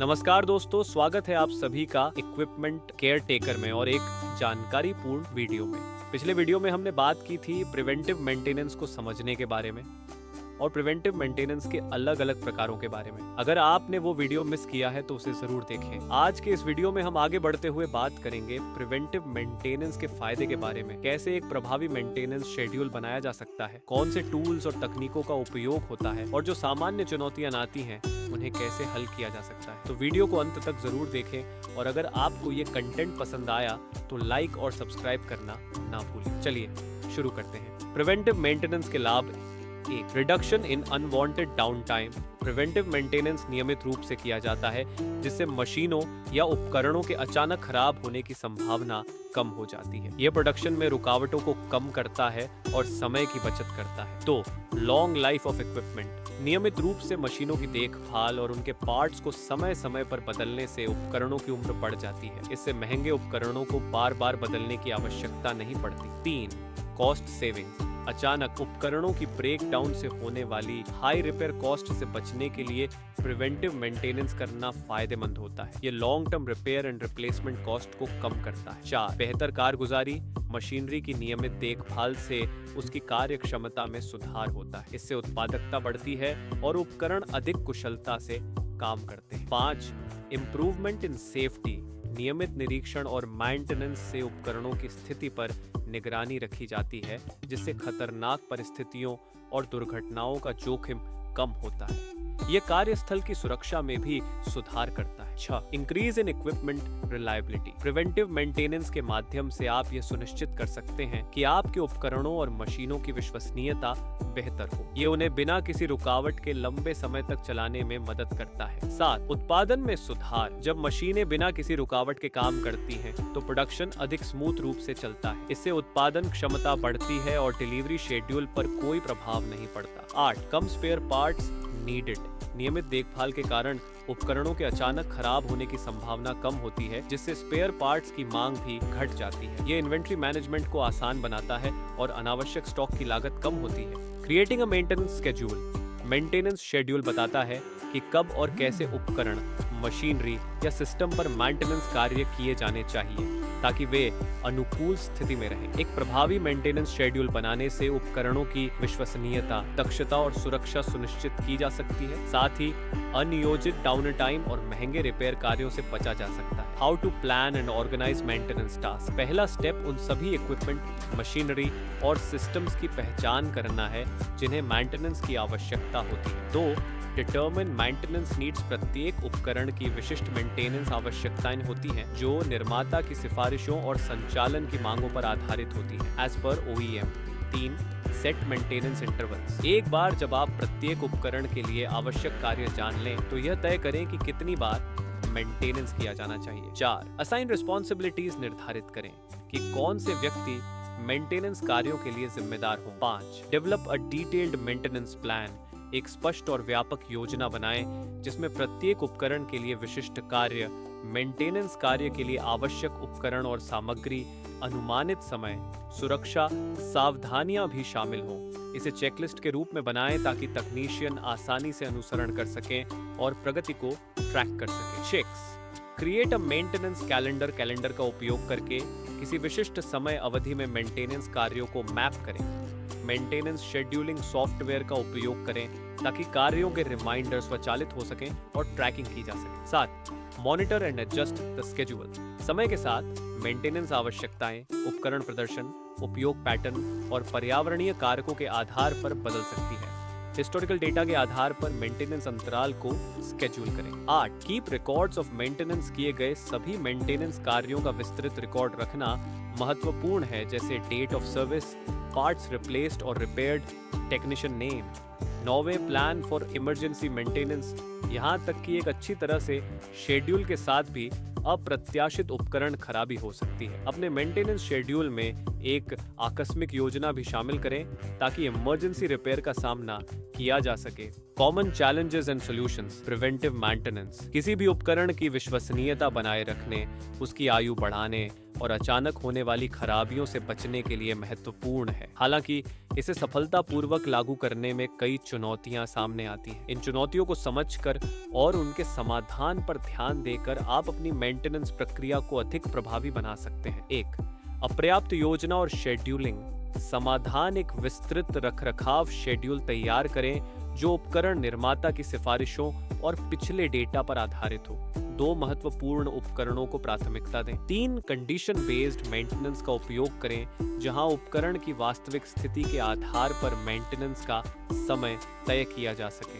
नमस्कार दोस्तों, स्वागत है आप सभी का इक्विपमेंट केयर टेकर में और एक जानकारी पूर्ण वीडियो में। पिछले वीडियो में हमने बात की थी प्रिवेंटिव मेंटेनेंस को समझने के बारे में और प्रिवेंटिव मेंटेनेंस के अलग अलग प्रकारों के बारे में। अगर आपने वो वीडियो मिस किया है तो उसे जरूर देखें। आज के इस वीडियो में हम आगे बढ़ते हुए बात करेंगे प्रिवेंटिव मेंटेनेंस के फायदे के बारे में, कैसे एक प्रभावी मेंटेनेंस शेड्यूल बनाया जा सकता है, कौन से टूल्स और तकनीकों का उपयोग होता है और जो सामान्य चुनौतियां आती हैं उन्हें कैसे हल किया जा सकता है। तो वीडियो को अंत तक जरूर देखें और अगर आपको ये कंटेंट पसंद आया तो लाइक और सब्सक्राइब करना ना भूलें। चलिए शुरू करते हैं। प्रिवेंटिव मेंटेनेंस के लाभ: एक, reduction in unwanted down time. Preventive maintenance नियमित रूप से किया जाता है जिससे मशीनों या उपकरणों के अचानक खराब होने की संभावना कम हो जाती है। यह प्रोडक्शन में रुकावटों को कम करता है और समय की बचत करता है। दो, लॉन्ग लाइफ ऑफ इक्विपमेंट। नियमित रूप से मशीनों की देखभाल और उनके पार्ट्स को समय समय पर बदलने से उपकरणों की उम्र बढ़ जाती है। इससे महंगे उपकरणों को बार बार बदलने की आवश्यकता नहीं पड़ती। तीन, कॉस्ट सेविंग्स। अचानक उपकरणों की ब्रेक डाउन से होने वाली हाई रिपेयर कॉस्ट से बचने के लिए प्रिवेंटिव मेंटेनेंस करना फायदेमंद होता है। ये long term repair and replacement cost को कम करता है। चार, बेहतर कारगुजारी। मशीनरी की नियमित देखभाल से उसकी कार्य क्षमता में सुधार होता है। इससे उत्पादकता बढ़ती है और उपकरण अधिक कुशलता से काम करते हैं। पाँच, इम्प्रूवमेंट इन सेफ्टी। नियमित निरीक्षण और मेंटेनेंस से उपकरणों की स्थिति पर निगरानी रखी जाती है जिससे खतरनाक परिस्थितियों और दुर्घटनाओं का जोखिम कम होता है। यह कार्यस्थल की सुरक्षा में भी सुधार करता है। 6, increase in equipment reliability. Preventive maintenance के माध्यम से आप यह सुनिश्चित कर सकते हैं कि आपके उपकरणों और मशीनों की विश्वसनीयता बेहतर हो। ये उन्हें बिना किसी रुकावट के लंबे समय तक चलाने में मदद करता है। 7, उत्पादन में सुधार। जब मशीनें बिना किसी रुकावट के काम करती हैं, तो प्रोडक्शन अधिक स्मूथ रूप से चलता है। इससे उत्पादन क्षमता बढ़ती है और डिलीवरी शेड्यूल पर कोई प्रभाव नहीं पड़ता। 8, कम स्पेयर पार्ट्स नीडेड। नियमित देखभाल के कारण उपकरणों के अचानक खराब होने की संभावना कम होती है जिससे स्पेयर पार्ट्स की मांग भी घट जाती है। ये इन्वेंट्री मैनेजमेंट को आसान बनाता है और अनावश्यक स्टॉक की लागत कम होती है। Creating a maintenance schedule. Maintenance schedule बताता है कि कब और कैसे उपकरण, मशीनरी या सिस्टम पर मेंटेनेंस कार्य किए जाने चाहिए ताकि वे अनुकूल स्थिति में रहें। एक प्रभावी मेंटेनेंस शेड्यूल बनाने से उपकरणों की विश्वसनीयता, दक्षता और सुरक्षा सुनिश्चित की जा सकती है। साथ ही अनियोजित डाउन टाइम और महंगे रिपेयर कार्यों से बचा जा सकता है। How to plan and organize maintenance task. पहला स्टेप उन सभी इक्विपमेंट, मशीनरी और सिस्टम्स की पहचान करना है जिन्हें मेंटेनेंस की आवश्यकता होती है। 2, डिटरमिन मेंटेनेंस नीड्स। प्रत्येक उपकरण की विशिष्ट मेंटेनेंस आवश्यकताएं होती हैं जो निर्माता की सिफारिशों और संचालन की मांगों पर आधारित होती हैं as per OEM। 3, set maintenance intervals. एक बार जब आप प्रत्येक उपकरण के लिए आवश्यक कार्य जान लें तो यह तय करें कि कितनी बार मेंटेनेंस किया जाना चाहिए। 4, असाइन रिस्पॉन्सिबिलिटीज। निर्धारित करें कि कौन से व्यक्ति मेंटेनेंस कार्यों के लिए जिम्मेदार हों। 5, develop a detailed maintenance plan. एक स्पष्ट और व्यापक योजना बनाएं जिसमें प्रत्येक उपकरण के लिए विशिष्ट कार्य, मेंटेनेंस कार्य के लिए आवश्यक उपकरण और सामग्री, अनुमानित समय, सुरक्षा सावधानियां भी शामिल हों। इसे चेकलिस्ट के रूप में बनाएं ताकि तकनीशियन आसानी से अनुसरण कर सकें और प्रगति को ट्रैक कर सकें। 6, create a maintenance calendar. Calendar का उपयोग करके किसी विशिष्ट समय अवधि में मेंटेनेंस कार्यों को मैप करें। मेंटेनेंस शेड्यूलिंग सॉफ्टवेयर का उपयोग करें ताकि कार्यों के रिमाइंडर स्वचालित हो सकें और ट्रैकिंग की जा सके। 7, monitor and adjust the schedule. समय के साथ मेंटेनेंस आवश्यकताएं, उपकरण प्रदर्शन, उपयोग पैटर्न और पर्यावरणीय कारकों के आधार पर बदल सकती है। हिस्टोरिकल डेटा के आधार पर मेंटेनेंस अंतराल को स्केड्यूल करें। 8, कीप रिकॉर्ड्स ऑफ मेंटेनेंस। किए गए सभी मेंटेनेंस कार्यों का विस्तृत रिकॉर्ड रखना महत्वपूर्ण है, जैसे date of service, parts replaced और रिपेयर्ड, टेक्नीशियन नेम। 9वें, प्लान फॉर इमरजेंसी मेंटेनेंस। यहाँ तक कि एक अच्छी तरह से शेड्यूल के साथ भी अप्रत्याशित उपकरण खराबी हो सकती है। अपने मेंटेनेंस शेड्यूल में एक आकस्मिक योजना भी शामिल करें ताकि इमरजेंसी रिपेयर का सामना किया जा सके। Common challenges and solutions. Preventive maintenance किसी भी उपकरण की विश्वसनीयता बनाए रखने, उसकी आयु बढ़ाने और अचानक होने वाली खराबियों से बचने के लिए महत्वपूर्ण है। हालांकि इसे सफलतापूर्वक लागू करने में कई चुनौतियां सामने आती हैं। इन चुनौतियों को समझकर और उनके समाधान पर ध्यान देकर आप अपनी मेंटेनेंस प्रक्रिया को अधिक प्रभावी बना सकते हैं। 1. अपर्याप्त योजना और शेड्यूलिंग। समाधान: एक विस्तृत रखरखाव शेड्यूल तैयार करें जो उपकरण निर्माता की सिफारिशों और पिछले डेटा पर आधारित हो। 2. महत्वपूर्ण उपकरणों को प्राथमिकता दें। 3. कंडीशन बेस्ड मेंटेनेंस का उपयोग करें जहां उपकरण की वास्तविक स्थिति के आधार पर मेंटेनेंस का समय तय किया जा सके।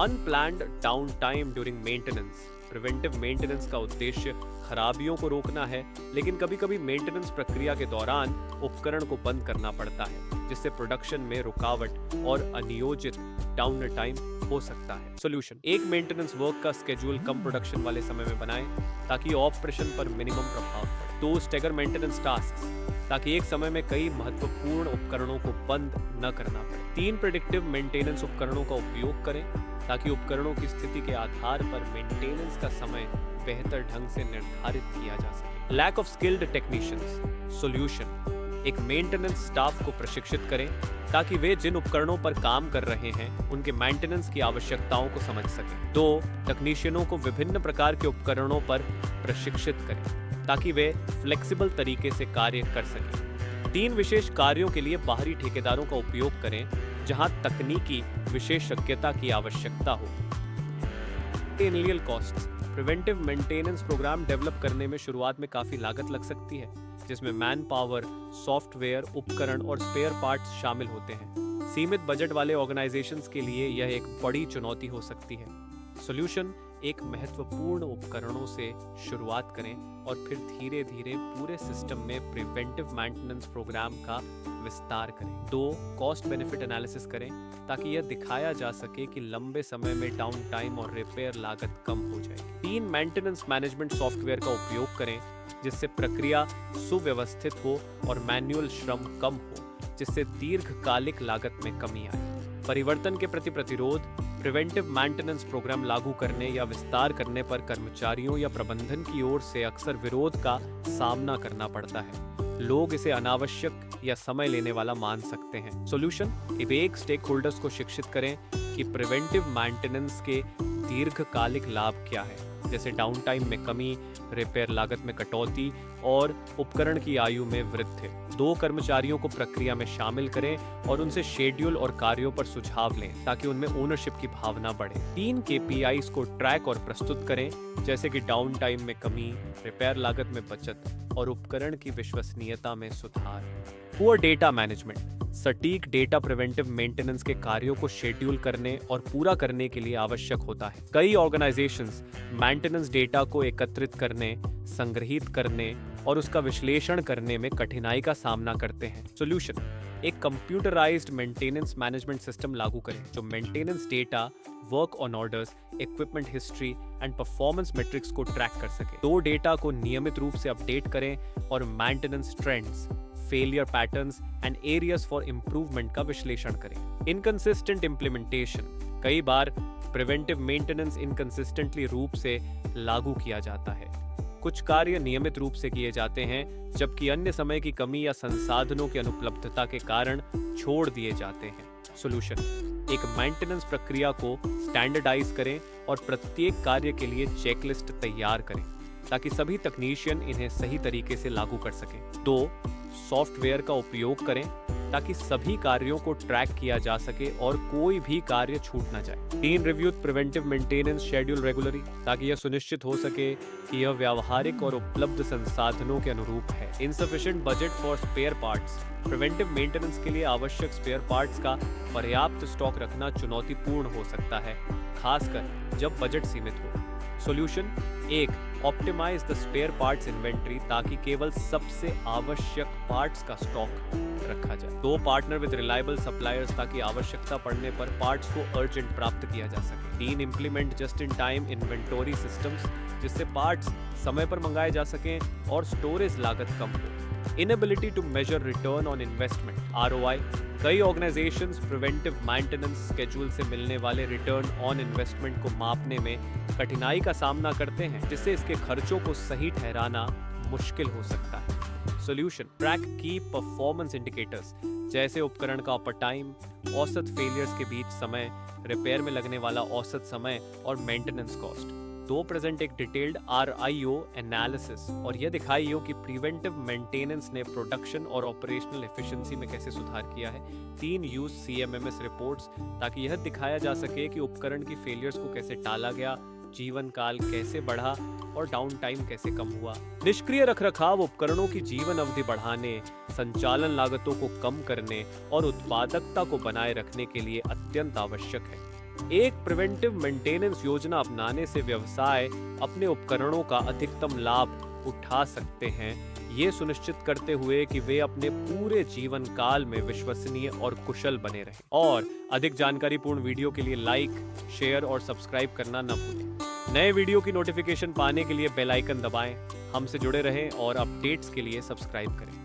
Unplanned down time during maintenance. Preventive maintenance का उद्देश्य खराबियों को रोकना है, लेकिन कभी-कभी मेंटेनेंस प्रक्रिया के दौरान उपकरण को बंद करना पड़ता है, जिससे प्रोडक्शन में रुकावट और अनियोजित डाउन टाइम हो सकता है। सॉल्यूशन: एक मेंटेनेंस वर्क का स्केड्यूल कम प्रोडक्शन वाले समय में बनाएं ताकि ऑपरेशन पर मिनिमम प्रभाव पड़े। 2. स्टैगर मेंटेनेंस टास्क्स, ताकि एक समय में कई महत्वपूर्ण उपकरणों को बंद न करना पड़े। 3. प्रेडिक्टिव मेंटेनेंस उपकरणों का उपयोग करें ताकि उपकरणों की स्थिति के आधार पर मेंटेनेंस का समय बेहतर ढंग से निर्धारित किया जा सके। Lack of skilled technicians. Solution: एक मेंटेनेंस स्टाफ को प्रशिक्षित करें ताकि वे जिन उपकरणों पर काम कर रहे हैं उनके मेंटेनेंस की आवश्यकताओं को समझ सकें। 2. तकनीशियनों को विभिन्न प्रकार के उपकरणों पर प्रशिक्षित करें ताकि वे फ्लेक्सिबल तरीके से कार्य कर सकें। 3. विशेष कार्यों के लिए बाहरी ठेकेदारों का उपयोग करें जहां तकनीकी विशेषज्ञता की आवश्यकता हो। Annual costs. Preventive maintenance program develop करने में शुरुआत में काफी लागत लग सकती है, जिसमें मैन पावर, सॉफ्टवेयर, उपकरण और स्पेयर पार्ट्स शामिल होते हैं। सीमित बजट वाले ऑर्गेनाइजेशंस के लिए यह एक बड़ी चुनौती हो सकती है। सॉल्यूशन: एक महत्वपूर्ण उपकरणों से शुरुआत करें और फिर धीरे धीरे पूरे सिस्टम में प्रिवेंटिव मेंटेनेंस प्रोग्राम का विस्तार करें। 2. कॉस्ट बेनिफिट एनालिसिस करें ताकि यह दिखाया जा सके कि लंबे समय में डाउन टाइम और रिपेयर लागत कम हो जाएगी। 3. मेंटेनेंस मैनेजमेंट सॉफ्टवेयर का उपयोग करें जिससे प्रक्रिया सुव्यवस्थित हो और मैनुअल श्रम कम हो, जिससे दीर्घकालिक लागत में कमी आए। परिवर्तन के प्रति प्रतिरोध। प्रिवेंटिव मेंटेनेंस प्रोग्राम लागू करने या विस्तार करने पर कर्मचारियों या प्रबंधन की ओर से अक्सर विरोध का सामना करना पड़ता है। लोग इसे अनावश्यक या समय लेने वाला मान सकते हैं। सॉल्यूशन: एक स्टेक होल्डर्स को शिक्षित करें कि प्रिवेंटिव मेंटेनेंस के दीर्घकालिक लाभ क्या है, जैसे डाउन टाइम में कमी, रिपेयर लागत में कटौती और उपकरण की आयु में वृद्धि। 2. कर्मचारियों को प्रक्रिया में शामिल करें और उनसे शेड्यूल और कार्यों पर सुझाव लें ताकि उनमें ओनरशिप की भावना बढ़े। 3. KPIs को ट्रैक और प्रस्तुत करें, जैसे कि डाउन टाइम में कमी, रिपेयर लागत में बचत और उपकरण की विश्वसनीयता में सुधार। Poor data management. सटीक डेटा प्रिवेंटिव मेंटेनेंस के कार्यों को शेड्यूल करने और पूरा करने के लिए आवश्यक होता है। कई ऑर्गेनाइजेशंस मेंटेनेंस डेटा को एकत्रित करने, संग्रहित करने और उसका विश्लेषण करने में कठिनाई का सामना करते हैं। सॉल्यूशन: एक कंप्यूटराइज्ड मेंटेनेंस मैनेजमेंट सिस्टम लागू करें जो maintenance data, work on orders, equipment history and performance matrix को ट्रैक कर सके। 2. डेटा को नियमित रूप से अपडेट करें और maintenance trends, failure patterns and areas for improvement का विश्लेषण करें। Inconsistent implementation. कई बार प्रिवेंटिव मेंटेनेंस इनकंसिस्टेंटली रूप से लागू किया जाता है। कुछ कार्य नियमित रूप से किए जाते हैं, जबकि अन्य समय की कमी या संसाधनों की अनुपलब्धता के कारण छोड़ दिए जाते हैं। सॉल्यूशन: एक मेंटेनेंस प्रक्रिया को स्टैंडर्डाइज करें और प्रत्येक कार्य के लिए चेकलिस्ट तैयार करें ताकि सभी तकनीशियन इन्हें सही तरीके से लागू कर सकें। 2. सॉफ्टवेयर का उपयोग करें ताकि सभी कार्यों को ट्रैक किया जा सके और कोई भी कार्य छूट ना जाए। 3. Review preventive maintenance schedule regularly ताकि यह सुनिश्चित हो सके कि यह व्यावहारिक और उपलब्ध संसाधनों के अनुरूप है। Insufficient budget for spare parts. Preventive maintenance के लिए आवश्यक स्पेयर पार्ट्स का पर्याप्त स्टॉक रखना चुनौतीपूर्ण हो सकता है, खासकर जब बजट सीमित हो। Solution: 1. Optimize the spare parts inventory ताकि केवल सबसे आवश्यक पार्ट्स का स्टॉक रखा जाए। 2. पार्टनर विद रिलायबल सप्लायर्स ताकि आवश्यकता पड़ने पर पार्ट्स को अर्जेंट प्राप्त किया जा सके। 3. Implement just in time inventory systems जिससे पार्ट्स समय पर मंगाए जा सकें और स्टोरेज लागत कम हो। Inability to measure return on investment (ROI). कई ऑर्गेनाइजेशंस प्रिवेंटिव मेंटेनेंस स्केड्यूल से मिलने वाले रिटर्न ऑन इन्वेस्टमेंट को मापने में कठिनाई का सामना करते हैं, जिससे इसके खर्चों को सही ठहराना मुश्किल हो सकता है। सॉल्यूशन: ट्रैक की परफॉर्मेंस इंडिकेटर्स जैसे उपकरण का अपर टाइम, औसत फेलियर्स के बीच समय, रिपेयर में लगने वाला औसत समय और मेंटेनेंस कॉस्ट। 2 प्रेजेंट एक डिटेल्ड RIO एनालिसिस और यह दिखाइए कि प्रिवेंटिव मेंटेनेंस ने प्रोडक्शन और ऑपरेशनल एफिशिएंसी में कैसे सुधार किया है। 3 यूज CMMS रिपोर्ट्स ताकि यह दिखाया जा सके कि उपकरण की फेलियर्स को कैसे टाला गया, जीवन काल कैसे बढ़ा और डाउन टाइम कैसे कम हुआ। निष्क्रिय रखरखाव उपकरणों की जीवन अवधि बढ़ाने, संचालन लागतों को कम करने और उत्पादकता को बनाए रखने के लिए अत्यंत आवश्यक है। एक प्रिवेंटिव मेंटेनेंस योजना अपनाने से व्यवसाय अपने उपकरणों का अधिकतम लाभ उठा सकते हैं, ये सुनिश्चित करते हुए कि वे अपने पूरे जीवन काल में विश्वसनीय और कुशल बने रहें। और अधिक जानकारीपूर्ण वीडियो के लिए लाइक, शेयर और सब्सक्राइब करना न भूलें। नए वीडियो की नोटिफिकेशन पाने के लिए बेल आइकन दबाएं, हमसे जुड़े रहें और अपडेट्स के लिए सब्सक्राइब करें।